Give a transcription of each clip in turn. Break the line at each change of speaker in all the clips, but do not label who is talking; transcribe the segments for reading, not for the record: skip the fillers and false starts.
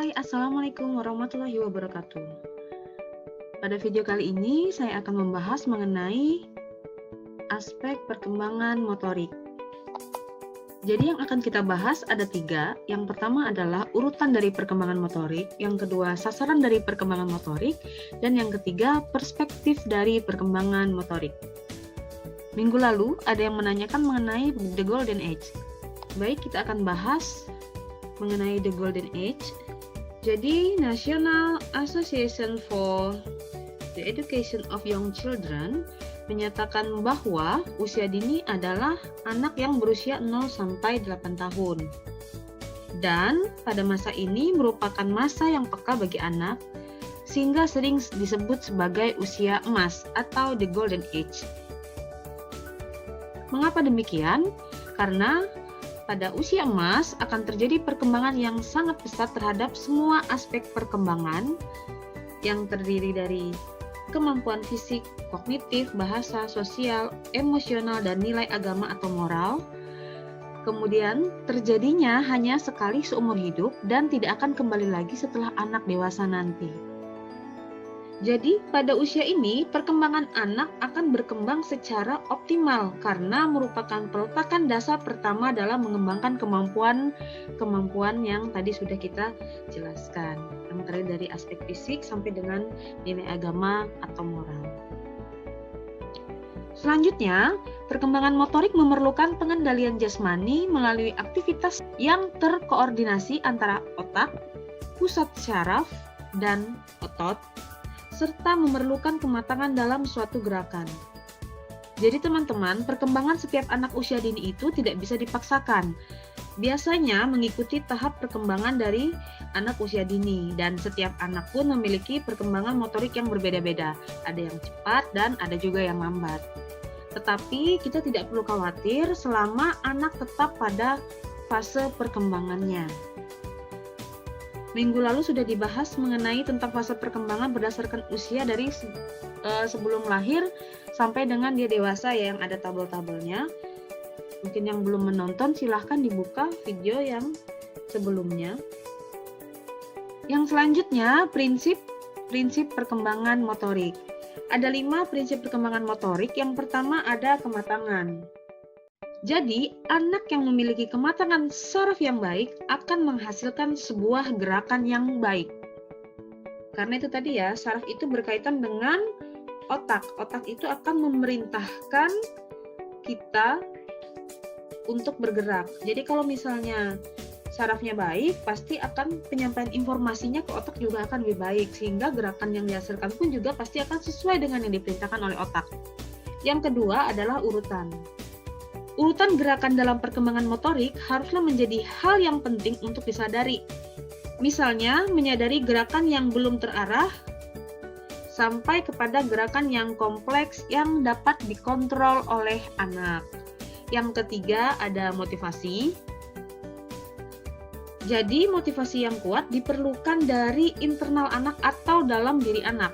Hai, Assalamualaikum warahmatullahi wabarakatuh. Pada video kali ini, saya akan membahas mengenai aspek perkembangan motorik. Jadi yang akan kita bahas ada 3. Yang pertama adalah urutan dari perkembangan motorik, yang kedua sasaran dari perkembangan motorik, dan yang ketiga perspektif dari perkembangan motorik. Minggu lalu ada yang menanyakan mengenai The Golden Age. Baik, kita akan bahas mengenai The Golden Age. Jadi, National Association for the Education of Young Children menyatakan bahwa usia dini adalah anak yang berusia 0 sampai 8 tahun. Dan pada masa ini merupakan masa yang peka bagi anak, sehingga sering disebut sebagai usia emas atau the golden age. Mengapa demikian? Karena pada usia emas akan terjadi perkembangan yang sangat pesat terhadap semua aspek perkembangan yang terdiri dari kemampuan fisik, kognitif, bahasa, sosial, emosional, dan nilai agama atau moral. Kemudian terjadinya hanya sekali seumur hidup dan tidak akan kembali lagi setelah anak dewasa nanti. Jadi pada usia ini perkembangan anak akan berkembang secara optimal karena merupakan peletakan dasar pertama dalam mengembangkan kemampuan yang tadi sudah kita jelaskan, yang terdiri dari aspek fisik sampai dengan nilai agama atau moral. Selanjutnya, perkembangan motorik memerlukan pengendalian jasmani melalui aktivitas yang terkoordinasi antara otak, pusat syaraf, dan otot, serta memerlukan kematangan dalam suatu gerakan. Jadi teman-teman, perkembangan setiap anak usia dini itu tidak bisa dipaksakan. Biasanya mengikuti tahap perkembangan dari anak usia dini, dan setiap anak pun memiliki perkembangan motorik yang berbeda-beda. Ada yang cepat dan ada juga yang lambat. Tetapi kita tidak perlu khawatir selama anak tetap pada fase perkembangannya. Minggu lalu sudah dibahas mengenai tentang fase perkembangan berdasarkan usia dari sebelum lahir sampai dengan dia dewasa ya, yang ada tabel-tabelnya. Mungkin yang belum menonton silahkan dibuka video yang sebelumnya. Yang selanjutnya prinsip perkembangan motorik. Ada 5 prinsip perkembangan motorik. Yang pertama ada kematangan. Jadi, anak yang memiliki kematangan saraf yang baik akan menghasilkan sebuah gerakan yang baik. Karena itu tadi ya, saraf itu berkaitan dengan otak. Otak itu akan memerintahkan kita untuk bergerak. Jadi kalau misalnya sarafnya baik, pasti akan penyampaian informasinya ke otak juga akan lebih baik. Sehingga gerakan yang dihasilkan pun juga pasti akan sesuai dengan yang diperintahkan oleh otak. Yang kedua adalah urutan. Urutan gerakan dalam perkembangan motorik haruslah menjadi hal yang penting untuk disadari. Misalnya, menyadari gerakan yang belum terarah sampai kepada gerakan yang kompleks yang dapat dikontrol oleh anak. Yang ketiga ada motivasi. Jadi, motivasi yang kuat diperlukan dari internal anak atau dalam diri anak.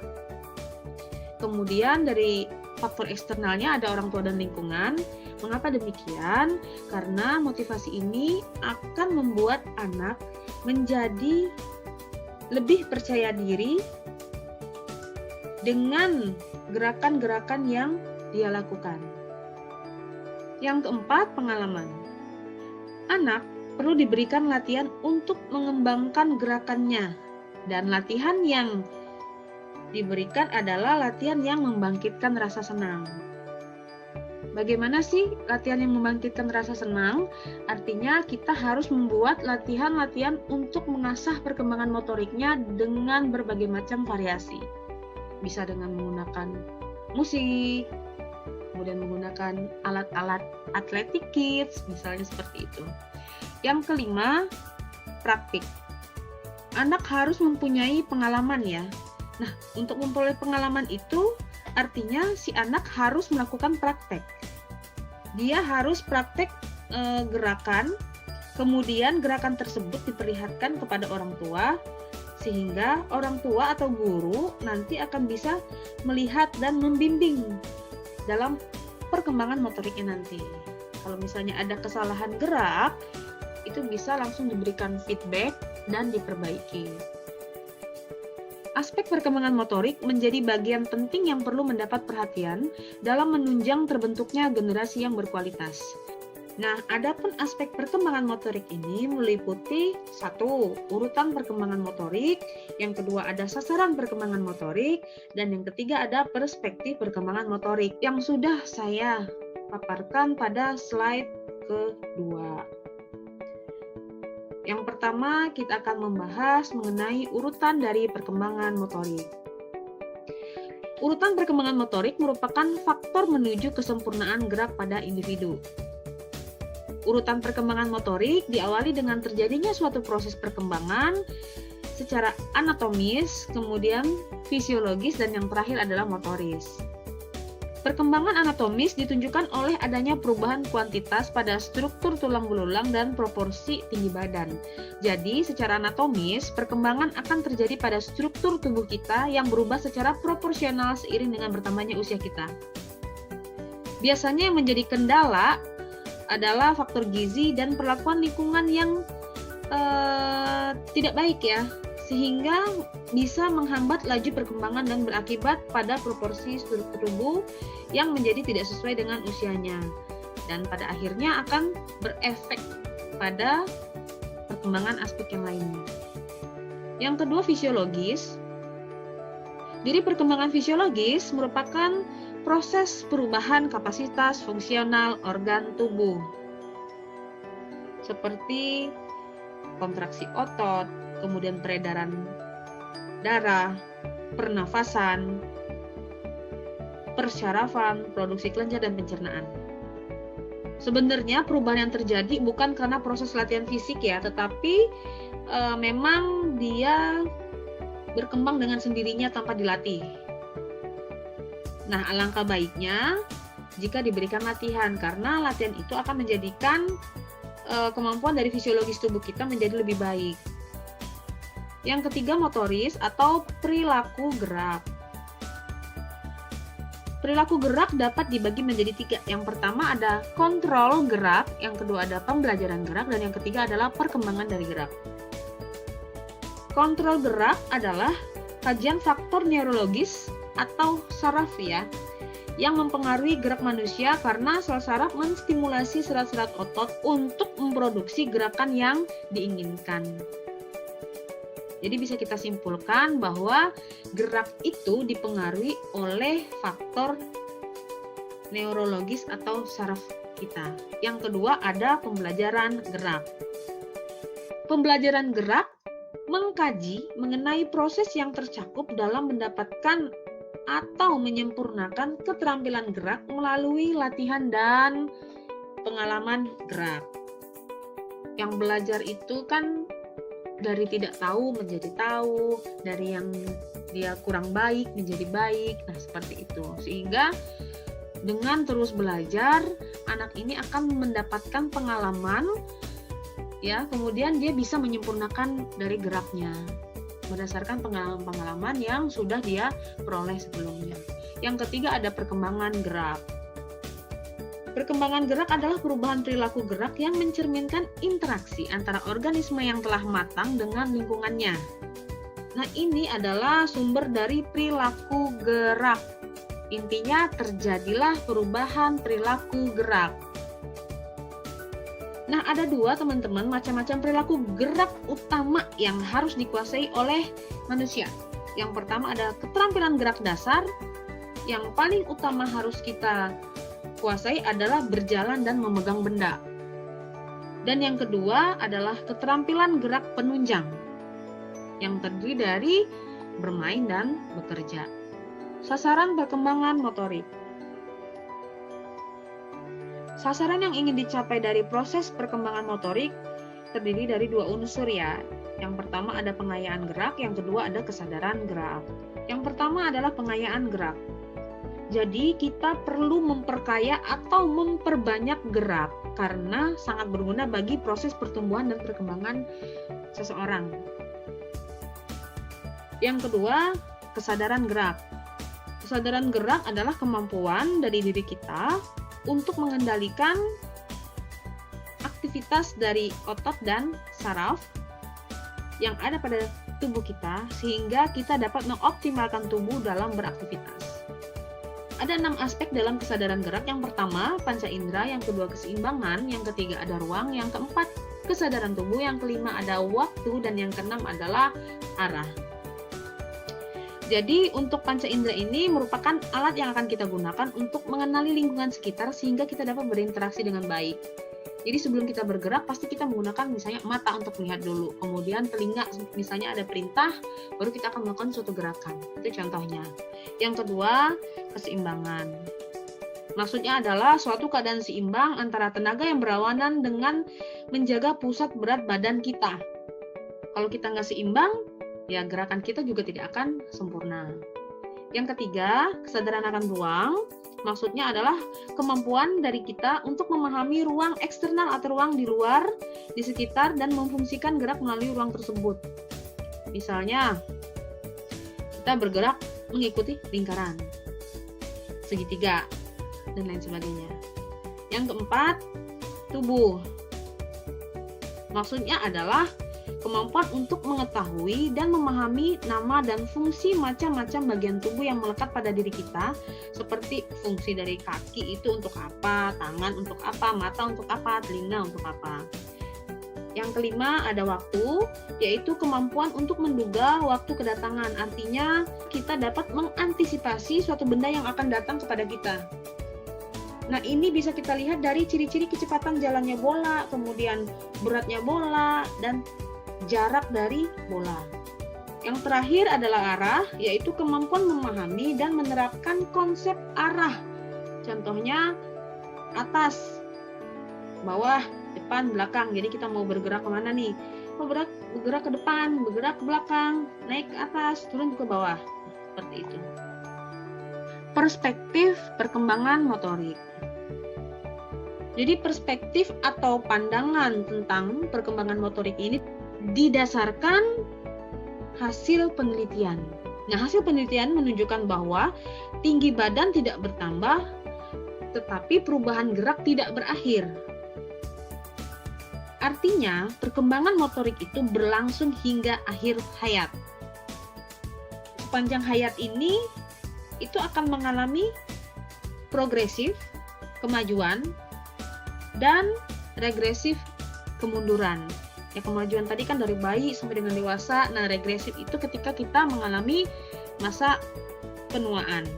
Kemudian dari faktor eksternalnya ada orang tua dan lingkungan. Mengapa demikian? Karena motivasi ini akan membuat anak menjadi lebih percaya diri dengan gerakan-gerakan yang dia lakukan. Yang keempat, pengalaman. Anak perlu diberikan latihan untuk mengembangkan gerakannya, dan latihan yang diberikan adalah latihan yang membangkitkan rasa senang. Bagaimana sih latihan yang membangkitkan rasa senang? Artinya kita harus membuat latihan-latihan untuk mengasah perkembangan motoriknya dengan berbagai macam variasi. Bisa dengan menggunakan musik, kemudian menggunakan alat-alat athletic kids, misalnya seperti itu. Yang kelima, praktik. Anak harus mempunyai pengalaman ya. Nah, untuk memperoleh pengalaman itu artinya si anak harus melakukan praktek. Dia harus praktek gerakan, kemudian gerakan tersebut diperlihatkan kepada orang tua, sehingga orang tua atau guru nanti akan bisa melihat dan membimbing dalam perkembangan motoriknya nanti. Kalau misalnya ada kesalahan gerak, itu bisa langsung diberikan feedback dan diperbaiki. Aspek perkembangan motorik menjadi bagian penting yang perlu mendapat perhatian dalam menunjang terbentuknya generasi yang berkualitas. Nah, adapun aspek perkembangan motorik ini meliputi 1. Urutan perkembangan motorik, yang kedua ada sasaran perkembangan motorik, dan yang ketiga ada perspektif perkembangan motorik yang sudah saya paparkan pada slide kedua. Yang pertama, kita akan membahas mengenai urutan dari perkembangan motorik. Urutan perkembangan motorik merupakan faktor menuju kesempurnaan gerak pada individu. Urutan perkembangan motorik diawali dengan terjadinya suatu proses perkembangan secara anatomis, kemudian fisiologis, dan yang terakhir adalah motoris. Perkembangan anatomis ditunjukkan oleh adanya perubahan kuantitas pada struktur tulang belulang dan proporsi tinggi badan. Jadi, secara anatomis, perkembangan akan terjadi pada struktur tubuh kita yang berubah secara proporsional seiring dengan bertambahnya usia kita. Biasanya yang menjadi kendala adalah faktor gizi dan perlakuan lingkungan yang tidak baik ya, sehingga bisa menghambat laju perkembangan dan berakibat pada proporsi struktur tubuh yang menjadi tidak sesuai dengan usianya, dan pada akhirnya akan berefek pada perkembangan aspek yang lainnya. Yang kedua, fisiologis. Jadi perkembangan fisiologis merupakan proses perubahan kapasitas fungsional organ tubuh, seperti kontraksi otot, kemudian peredaran darah, pernafasan, persyarafan, produksi kelenjar, dan pencernaan. Sebenarnya perubahan yang terjadi bukan karena proses latihan fisik ya, tetapi memang dia berkembang dengan sendirinya tanpa dilatih. Nah, alangkah baiknya jika diberikan latihan, karena latihan itu akan menjadikan kemampuan dari fisiologis tubuh kita menjadi lebih baik. Yang ketiga, motoris atau perilaku gerak. Perilaku gerak dapat dibagi menjadi 3. Yang pertama ada kontrol gerak, yang kedua ada pembelajaran gerak, dan yang ketiga adalah perkembangan dari gerak. Kontrol gerak adalah kajian faktor neurologis atau saraf ya, yang mempengaruhi gerak manusia karena sel saraf menstimulasi serat-serat otot untuk memproduksi gerakan yang diinginkan. Jadi bisa kita simpulkan bahwa gerak itu dipengaruhi oleh faktor neurologis atau saraf kita. Yang kedua ada pembelajaran gerak. Pembelajaran gerak mengkaji mengenai proses yang tercakup dalam mendapatkan atau menyempurnakan keterampilan gerak melalui latihan dan pengalaman gerak. Yang belajar itu kan dari tidak tahu menjadi tahu, dari yang dia kurang baik menjadi baik. Nah, seperti itu. Sehingga dengan terus belajar, anak ini akan mendapatkan pengalaman ya, kemudian dia bisa menyempurnakan dari geraknya berdasarkan pengalaman-pengalaman yang sudah dia peroleh sebelumnya. Yang ketiga ada perkembangan gerak. Perkembangan gerak adalah perubahan perilaku gerak yang mencerminkan interaksi antara organisme yang telah matang dengan lingkungannya. Nah, ini adalah sumber dari perilaku gerak. Intinya terjadilah perubahan perilaku gerak. Nah, ada 2 teman-teman macam-macam perilaku gerak utama yang harus dikuasai oleh manusia. Yang pertama ada keterampilan gerak dasar. Yang paling utama harus kita kuasai adalah berjalan dan memegang benda. Dan yang kedua adalah keterampilan gerak penunjang yang terdiri dari bermain dan bekerja. Sasaran perkembangan motorik. Sasaran yang ingin dicapai dari proses perkembangan motorik terdiri dari 2 unsur ya. Yang pertama ada pengayaan gerak, yang kedua ada kesadaran gerak. Yang pertama adalah pengayaan gerak. Jadi kita perlu memperkaya atau memperbanyak gerak karena sangat berguna bagi proses pertumbuhan dan perkembangan seseorang. Yang kedua, kesadaran gerak. Kesadaran gerak adalah kemampuan dari diri kita untuk mengendalikan aktivitas dari otot dan saraf yang ada pada tubuh kita sehingga kita dapat mengoptimalkan tubuh dalam beraktivitas. Ada 6 aspek dalam kesadaran gerak. Yang pertama, panca indera, yang kedua keseimbangan, yang ketiga ada ruang, yang keempat kesadaran tubuh, yang kelima ada waktu, dan yang keenam adalah arah. Jadi untuk panca indera ini merupakan alat yang akan kita gunakan untuk mengenali lingkungan sekitar sehingga kita dapat berinteraksi dengan baik. Jadi sebelum kita bergerak pasti kita menggunakan misalnya mata untuk melihat dulu, kemudian telinga misalnya ada perintah, baru kita akan melakukan suatu gerakan. Itu contohnya. Yang kedua, keseimbangan. Maksudnya adalah suatu keadaan seimbang antara tenaga yang berlawanan dengan menjaga pusat berat badan kita. Kalau kita nggak seimbang, ya gerakan kita juga tidak akan sempurna. Yang ketiga, kesadaran akan ruang. Maksudnya adalah kemampuan dari kita untuk memahami ruang eksternal atau ruang di luar, di sekitar, dan memfungsikan gerak melalui ruang tersebut. Misalnya, kita bergerak mengikuti lingkaran, segitiga, dan lain sebagainya. Yang keempat, tubuh. Maksudnya adalah kemampuan untuk mengetahui dan memahami nama dan fungsi macam-macam bagian tubuh yang melekat pada diri kita, seperti fungsi dari kaki itu untuk apa, tangan untuk apa, mata untuk apa, telinga untuk apa. Yang kelima ada waktu, yaitu kemampuan untuk menduga waktu kedatangan. Artinya kita dapat mengantisipasi suatu benda yang akan datang kepada kita. Nah, ini bisa kita lihat dari ciri-ciri kecepatan jalannya bola, kemudian beratnya bola, dan jarak dari bola. Yang terakhir adalah arah, yaitu kemampuan memahami dan menerapkan konsep arah. Contohnya atas, bawah, depan, belakang. Jadi kita mau bergerak kemana nih? Mau bergerak ke depan, bergerak ke belakang, naik ke atas, turun ke bawah. Seperti itu. Perspektif perkembangan motorik. Jadi perspektif atau pandangan tentang perkembangan motorik ini didasarkan hasil penelitian. Nah, hasil penelitian menunjukkan bahwa tinggi badan tidak bertambah, tetapi perubahan gerak tidak berakhir. Artinya, perkembangan motorik itu berlangsung hingga akhir hayat. Sepanjang hayat ini, itu akan mengalami progresif, kemajuan, dan regresif, kemunduran. Ya, kemajuan tadi kan dari bayi sampai dengan dewasa. Nah, regresif itu ketika kita mengalami masa penuaan.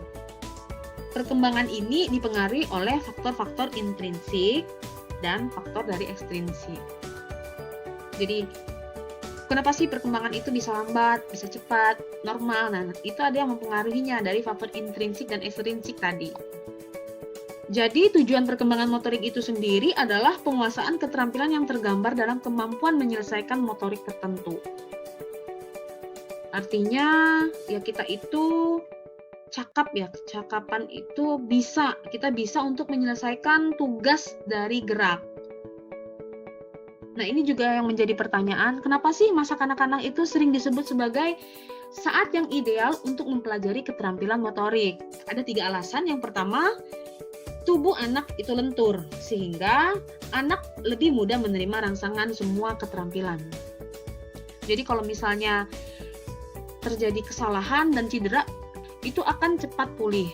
Perkembangan ini dipengaruhi oleh faktor-faktor intrinsik dan faktor dari ekstrinsik. Jadi, kenapa sih perkembangan itu bisa lambat, bisa cepat, normal? Nah, itu ada yang mempengaruhinya dari faktor intrinsik dan ekstrinsik tadi. Jadi tujuan perkembangan motorik itu sendiri adalah penguasaan keterampilan yang tergambar dalam kemampuan menyelesaikan motorik tertentu. Artinya ya kita itu cakap ya, kecakapan itu kita bisa untuk menyelesaikan tugas dari gerak. Nah, ini juga yang menjadi pertanyaan, kenapa sih masa kanak-kanak itu sering disebut sebagai saat yang ideal untuk mempelajari keterampilan motorik? Ada 3 alasan. Yang pertama, tubuh anak itu lentur, sehingga anak lebih mudah menerima rangsangan semua keterampilan. Jadi kalau misalnya terjadi kesalahan dan cedera, itu akan cepat pulih.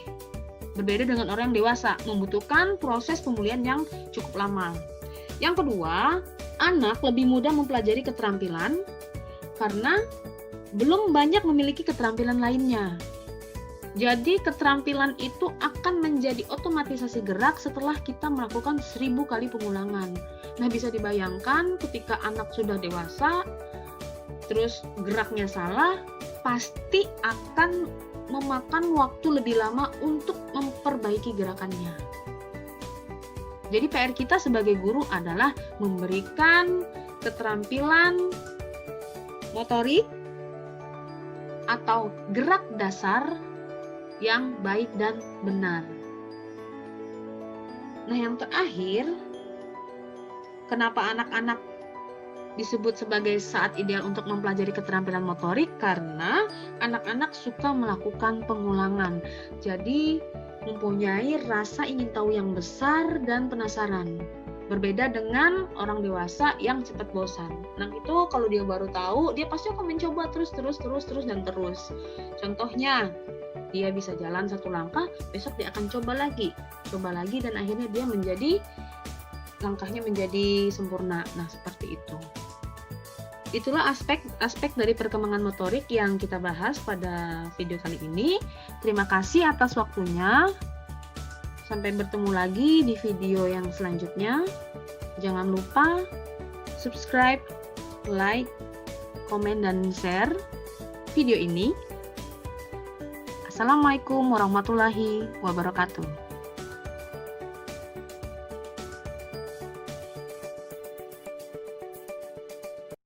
Berbeda dengan orang yang dewasa, membutuhkan proses pemulihan yang cukup lama. Yang kedua, anak lebih mudah mempelajari keterampilan karena belum banyak memiliki keterampilan lainnya. Jadi keterampilan itu akan menjadi otomatisasi gerak setelah kita melakukan 1000 kali pengulangan. Nah, bisa dibayangkan ketika anak sudah dewasa, terus geraknya salah, pasti akan memakan waktu lebih lama untuk memperbaiki gerakannya. Jadi PR kita sebagai guru adalah memberikan keterampilan motorik atau gerak dasar yang baik dan benar. Nah, yang terakhir, kenapa anak-anak disebut sebagai saat ideal untuk mempelajari keterampilan motorik? Karena anak-anak suka melakukan pengulangan. Jadi, mempunyai rasa ingin tahu yang besar dan penasaran. Berbeda dengan orang dewasa yang cepat bosan. Anak itu kalau dia baru tahu, dia pasti akan mencoba terus. Contohnya, dia bisa jalan 1 langkah, besok dia akan coba lagi, dan akhirnya dia langkahnya menjadi sempurna. Nah, seperti itu. Itulah aspek dari perkembangan motorik yang kita bahas pada video kali ini. Terima kasih atas waktunya. Sampai bertemu lagi di video yang selanjutnya. Jangan lupa subscribe, like, komen, dan share video ini. Assalamualaikum warahmatullahi wabarakatuh.